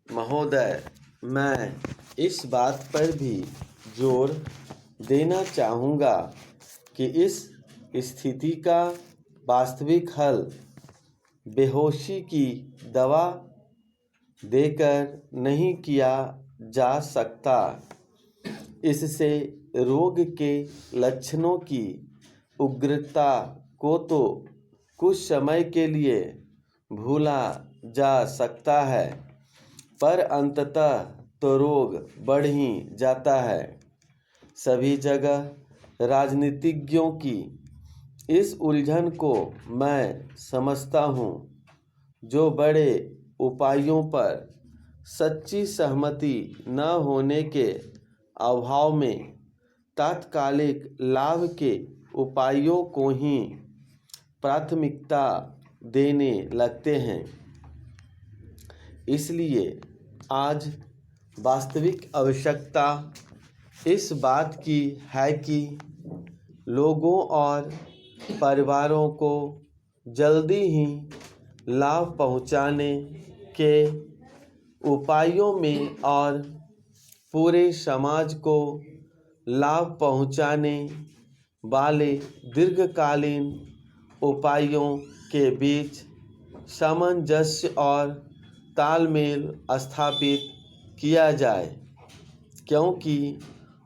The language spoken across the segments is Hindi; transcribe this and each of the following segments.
महोदय, मैं इस बात पर भी जोर देना चाहूँगा कि इस स्थिति का वास्तविक हल बेहोशी की दवा देकर नहीं किया जा सकता। इससे रोग के लक्षणों की उग्रता को तो कुछ समय के लिए भूला जा सकता है, पर अंततः तो रोग बढ़ ही जाता है। सभी जगह राजनीतिज्ञों की इस उलझन को मैं समझता हूँ, जो बड़े उपायों पर सच्ची सहमति न होने के अभाव में तात्कालिक लाभ के उपायों को ही प्राथमिकता देने लगते हैं। इसलिए आज वास्तविक आवश्यकता इस बात की है कि लोगों और परिवारों को जल्दी ही लाभ पहुंचाने के उपायों में और पूरे समाज को लाभ पहुंचाने वाले दीर्घकालीन उपायों के बीच सामंजस्य और तालमेल स्थापित किया जाए, क्योंकि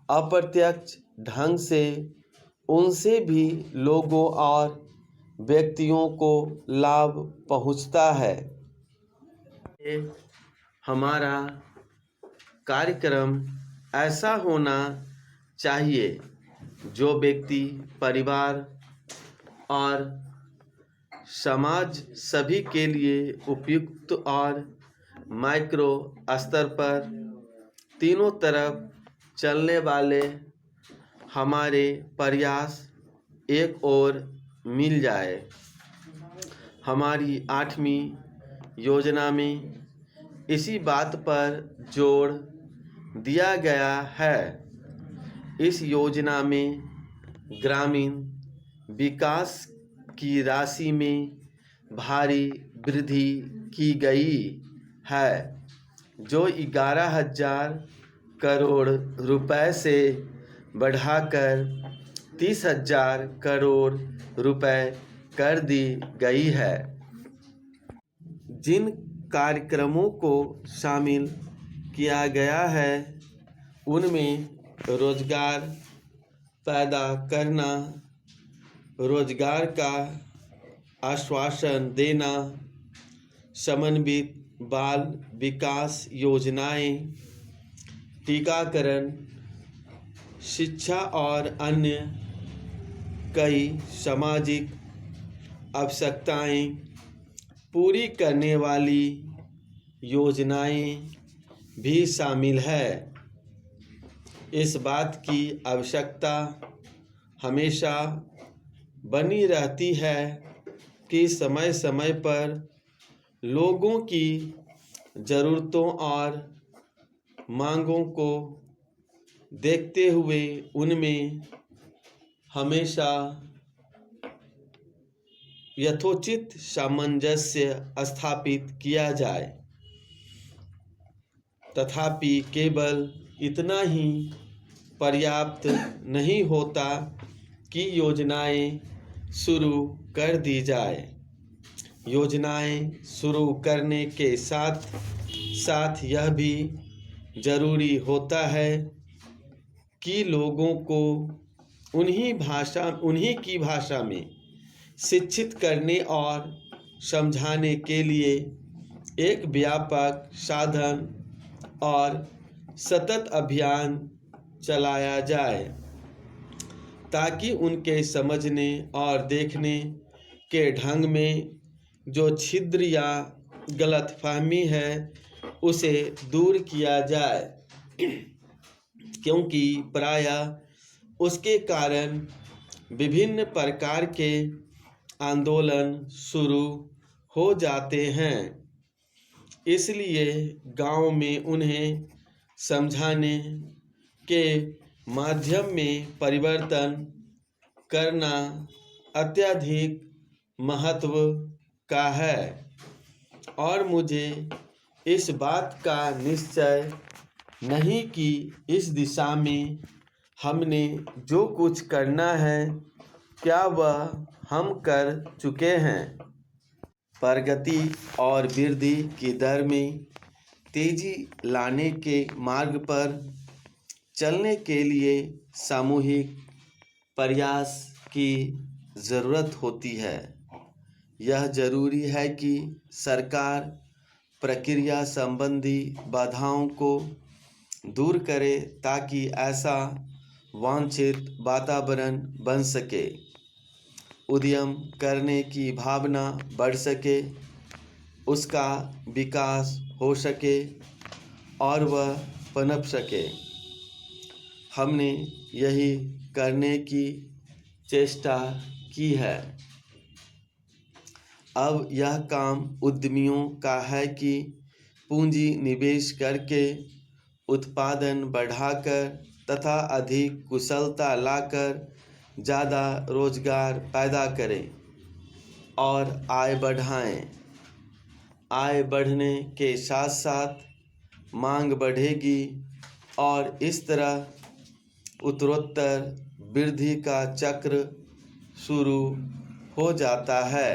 अप्रत्यक्ष ढंग से उनसे भी लोगों और व्यक्तियों को लाभ पहुंचता है। ये हमारा कार्यक्रम ऐसा होना चाहिए जो व्यक्ति, परिवार और समाज सभी के लिए उपयुक्त और माइक्रो स्तर पर तीनों तरफ चलने वाले हमारे प्रयास एक ओर मिल जाए। हमारी 8वीं योजना में इसी बात पर जोर दिया गया है। इस योजना में ग्रामीण विकास की राशि में भारी वृद्धि की गई है, जो 11,000 करोड़ रुपए से बढ़ाकर 30,000 करोड़ रुपए कर दी गई है। जिन कार्यक्रमों को शामिल किया गया है उनमें रोजगार पैदा करना, रोजगार का आश्वासन देना, समन्वित बाल विकास योजनाएं, टीकाकरण, शिक्षा और अन्य कई सामाजिक आवश्यकताएं पूरी करने वाली योजनाएं भी शामिल है। इस बात की आवश्यकता हमेशा बनी रहती है कि समय समय पर लोगों की ज़रूरतों और मांगों को देखते हुए उनमें हमेशा यथोचित सामंजस्य स्थापित किया जाए। तथापि केवल इतना ही पर्याप्त नहीं होता कि योजनाएं शुरू कर दी जाए। योजनाएं शुरू करने के साथ साथ यह भी जरूरी होता है कि लोगों को उन्हीं की भाषा में शिक्षित करने और समझाने के लिए एक व्यापक साधन और सतत अभियान चलाया जाए, ताकि उनके समझने और देखने के ढंग में जो छिद्र या गलतफहमी है उसे दूर किया जाए, क्योंकि प्रायः उसके कारण विभिन्न प्रकार के आंदोलन शुरू हो जाते हैं। इसलिए गांव में उन्हें समझाने के माध्यम में परिवर्तन करना अत्यधिक महत्व का है और मुझे इस बात का निश्चय नहीं कि इस दिशा में हमने जो कुछ करना है क्या वह हम कर चुके हैं। प्रगति और वृद्धि की दर में तेजी लाने के मार्ग पर चलने के लिए सामूहिक प्रयास की ज़रूरत होती है। यह जरूरी है कि सरकार प्रक्रिया संबंधी बाधाओं को दूर करे ताकि ऐसा वांछित वातावरण बन सके, उद्यम करने की भावना बढ़ सके, उसका विकास हो सके और वह पनप सके। हमने यही करने की चेष्टा की है। अब यह काम उद्यमियों का है कि पूंजी निवेश करके उत्पादन बढ़ाकर तथा अधिक कुशलता लाकर ज़्यादा रोजगार पैदा करें और आय बढ़ाएं। आय बढ़ने के साथ साथ मांग बढ़ेगी और इस तरह उत्तरोत्तर वृद्धि का चक्र शुरू हो जाता है।